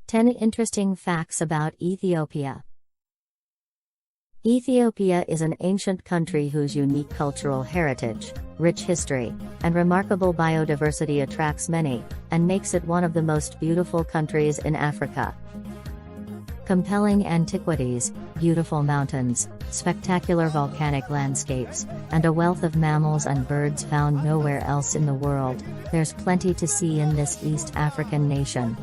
10 Interesting Facts about Ethiopia. Ethiopia is an ancient country whose unique cultural heritage, rich history, and remarkable biodiversity attracts many, and makes it one of the most beautiful countries in Africa. Compelling antiquities, beautiful mountains, spectacular volcanic landscapes, and a wealth of mammals and birds found nowhere else in the world. There's plenty to see in this East African nation.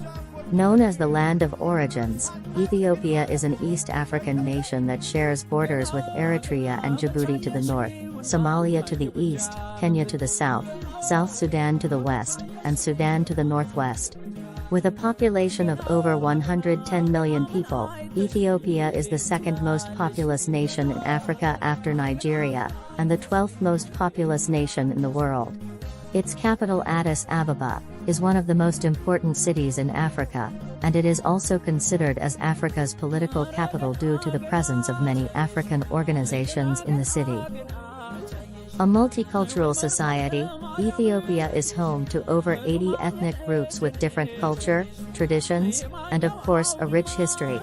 Known as the Land of Origins, Ethiopia is an East African nation that shares borders with Eritrea and Djibouti to the north, Somalia to the east, Kenya to the south, South Sudan to the west, and Sudan to the northwest. With a population of over 110 million people, Ethiopia is the second most populous nation in Africa after Nigeria, and the 12th most populous nation in the world. Its capital Addis Ababa is one of the most important cities in Africa, and it is also considered as Africa's political capital due to the presence of many African organizations in the city. A multicultural society, Ethiopia is home to over 80 ethnic groups with different culture, traditions, and of course a rich history.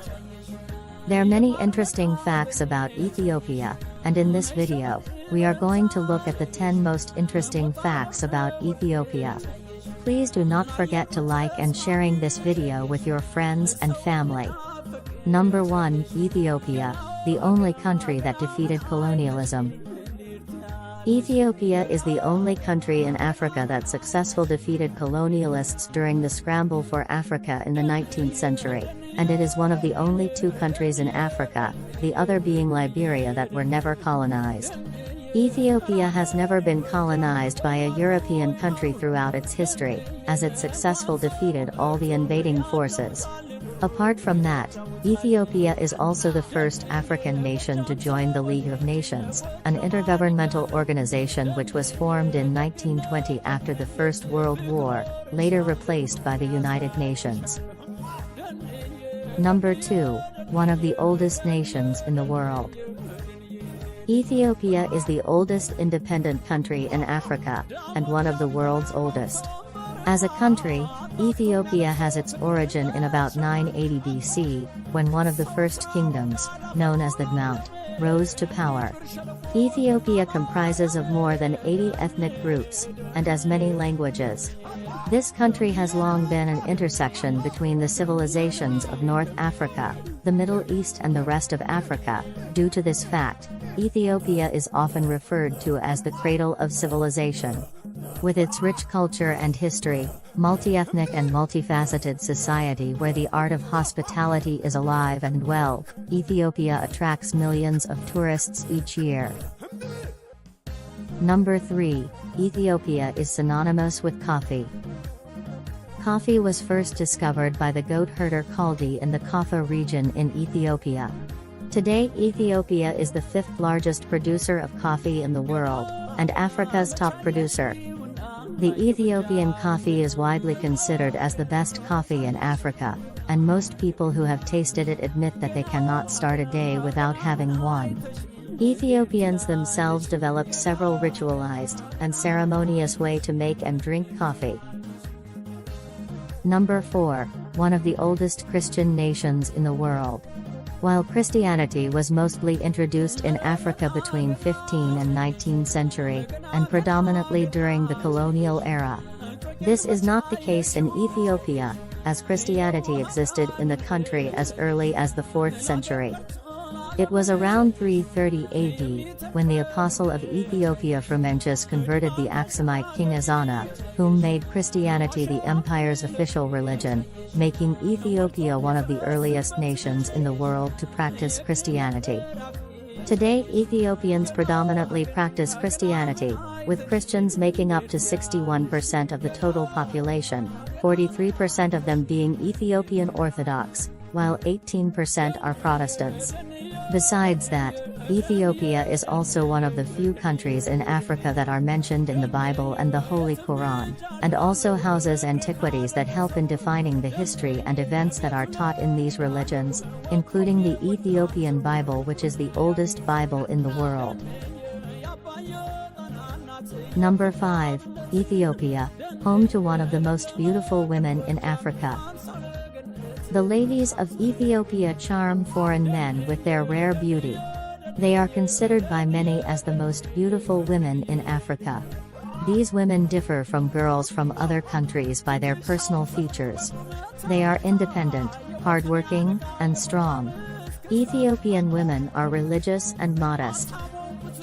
There are many interesting facts about Ethiopia, and in this video, we are going to look at the 10 most interesting facts about Ethiopia. Please do not forget to like and sharing this video with your friends and family. Number 1. Ethiopia, the only country that defeated colonialism. Ethiopia is the only country in Africa that successfully defeated colonialists during the scramble for Africa in the 19th century, and it is one of the only two countries in Africa, the other being Liberia, that were never colonized. Ethiopia has never been colonized by a European country throughout its history, as it successfully defeated all the invading forces. Apart from that, Ethiopia is also the first African nation to join the League of Nations, an intergovernmental organization which was formed in 1920 after the First World War, later replaced by the United Nations. Number 2. One of the oldest nations in the world. Ethiopia is the oldest independent country in Africa, and one of the world's oldest. As a country, Ethiopia has its origin in about 980 BC, when one of the first kingdoms, known as the Mount, rose to power. Ethiopia comprises of more than 80 ethnic groups, and as many languages. This country has long been an intersection between the civilizations of North Africa, the Middle East and the rest of Africa. Due to this fact, Ethiopia is often referred to as the cradle of civilization. With its rich culture and history, multi-ethnic and multifaceted society where the art of hospitality is alive and well, Ethiopia attracts millions of tourists each year. Number 3. Ethiopia is synonymous with coffee. Coffee was first discovered by the goat herder Kaldi in the Kaffa region in Ethiopia. Today Ethiopia is the 5th largest producer of coffee in the world, and Africa's top producer. The Ethiopian coffee is widely considered as the best coffee in Africa, and most people who have tasted it admit that they cannot start a day without having one. Ethiopians themselves developed several ritualized and ceremonious ways to make and drink coffee. Number 4. One of the oldest Christian nations in the world. While Christianity was mostly introduced in Africa between 15th and 19th century, and predominantly during the colonial era, this is not the case in Ethiopia, as Christianity existed in the country as early as the 4th century. It was around 330 AD, when the apostle of Ethiopia Frumentius converted the Aksumite king Ezana, whom made Christianity the empire's official religion, making Ethiopia one of the earliest nations in the world to practice Christianity. Today Ethiopians predominantly practice Christianity, with Christians making up to 61% of the total population, 43% of them being Ethiopian Orthodox, while 18% are Protestants. Besides that, Ethiopia is also one of the few countries in Africa that are mentioned in the Bible and the Holy Quran, and also houses antiquities that help in defining the history and events that are taught in these religions, including the Ethiopian Bible, which is the oldest Bible in the world. Number 5. Ethiopia, home to one of the most beautiful women in Africa. The ladies of Ethiopia charm foreign men with their rare beauty. They are considered by many as the most beautiful women in Africa. These women differ from girls from other countries by their personal features. They are independent, hardworking, and strong. Ethiopian women are religious and modest.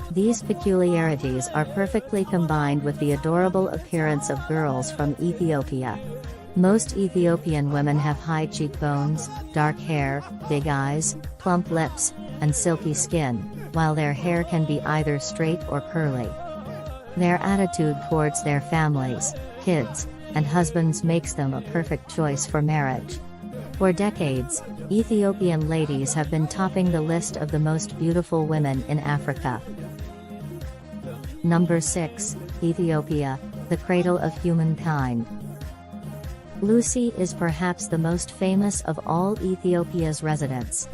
These peculiarities are perfectly combined with the adorable appearance of girls from Ethiopia. Most Ethiopian women have high cheekbones, dark hair, big eyes, plump lips, and silky skin, while their hair can be either straight or curly. Their attitude towards their families, kids, and husbands makes them a perfect choice for marriage. For decades, Ethiopian ladies have been topping the list of the most beautiful women in Africa. Number 6, Ethiopia, the cradle of humankind. Lucy is perhaps the most famous of all Ethiopia's residents.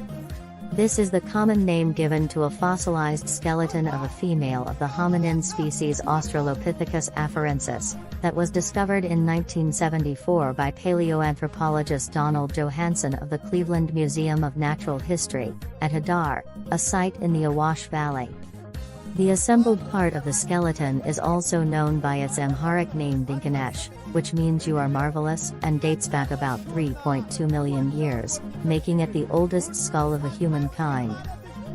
This is the common name given to a fossilized skeleton of a female of the hominin species Australopithecus afarensis, that was discovered in 1974 by paleoanthropologist Donald Johanson of the Cleveland Museum of Natural History, at Hadar, a site in the Awash Valley. The assembled part of the skeleton is also known by its Amharic name Dinkanesh, which means you are marvelous, and dates back about 3.2 million years, making it the oldest skull of the humankind.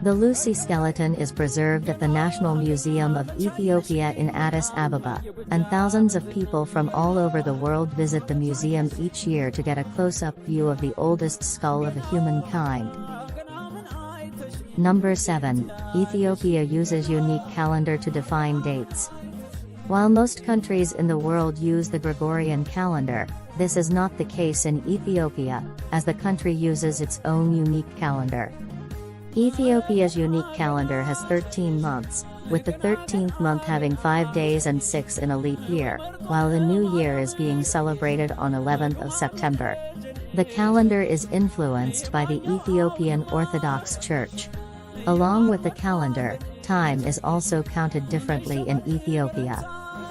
The Lucy skeleton is preserved at the National Museum of Ethiopia in Addis Ababa, and thousands of people from all over the world visit the museum each year to get a close-up view of the oldest skull of the humankind. Number 7, Ethiopia uses unique calendar to define dates. While most countries in the world use the Gregorian calendar, this is not the case in Ethiopia, as the country uses its own unique calendar. Ethiopia's unique calendar has 13 months, with the 13th month having 5 days and 6 in a leap year, while the new year is being celebrated on 11th of September. The calendar is influenced by the Ethiopian Orthodox Church. Along with the calendar, time is also counted differently in Ethiopia.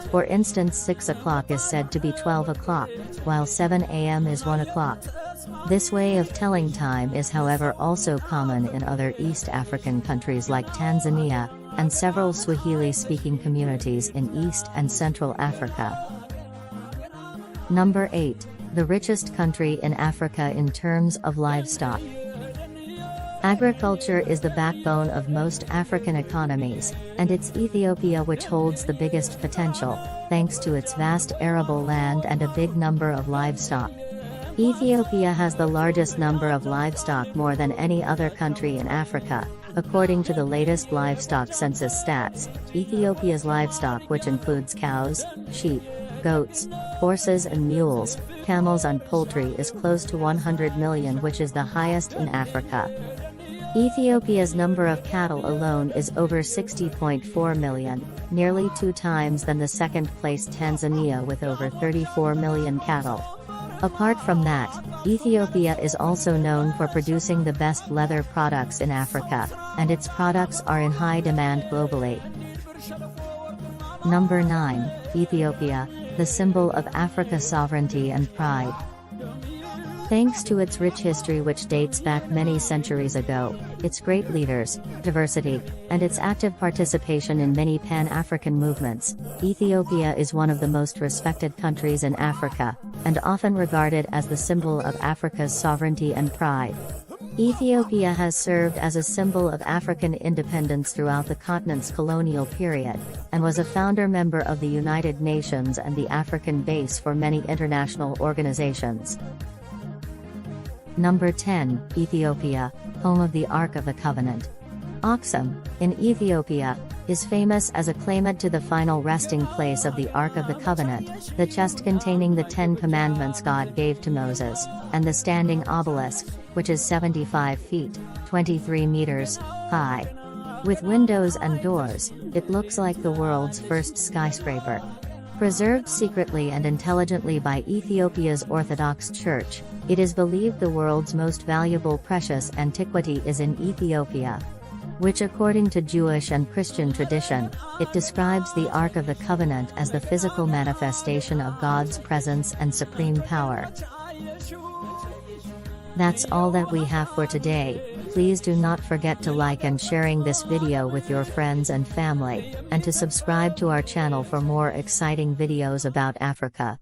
For instance, 6 o'clock is said to be 12 o'clock, while 7 a.m. is 1 o'clock. This way of telling time is however also common in other East African countries like Tanzania, and several Swahili-speaking communities in East and Central Africa. Number 8, the richest country in Africa in terms of livestock. Agriculture is the backbone of most African economies, and it's Ethiopia which holds the biggest potential, thanks to its vast arable land and a big number of livestock. Ethiopia has the largest number of livestock more than any other country in Africa. According to the latest livestock census stats, Ethiopia's livestock, which includes cows, sheep, goats, horses and mules, camels and poultry, is close to 100 million, which is the highest in Africa. Ethiopia's number of cattle alone is over 60.4 million, nearly 2 times than the second-place Tanzania with over 34 million cattle. Apart from that, Ethiopia is also known for producing the best leather products in Africa, and its products are in high demand globally. Number 9, Ethiopia, the symbol of Africa's sovereignty and pride. Thanks to its rich history which dates back many centuries ago, its great leaders, diversity, and its active participation in many Pan-African movements, Ethiopia is one of the most respected countries in Africa, and often regarded as the symbol of Africa's sovereignty and pride. Ethiopia has served as a symbol of African independence throughout the continent's colonial period, and was a founder member of the United Nations and the African base for many international organizations. Number 10, Ethiopia, home of the Ark of the Covenant. Aksum, in Ethiopia, is famous as a claimant to the final resting place of the Ark of the Covenant, the chest containing the 10 commandments God gave to Moses, and the standing obelisk, which is 75 feet, 23 meters, high. With windows and doors, it looks like the world's first skyscraper. Preserved secretly and intelligently by Ethiopia's Orthodox Church, it is believed the world's most valuable precious antiquity is in Ethiopia. Which, according to Jewish and Christian tradition, it describes the Ark of the Covenant as the physical manifestation of God's presence and supreme power. That's all that we have for today. Please do not forget to like and sharing this video with your friends and family, and to subscribe to our channel for more exciting videos about Africa.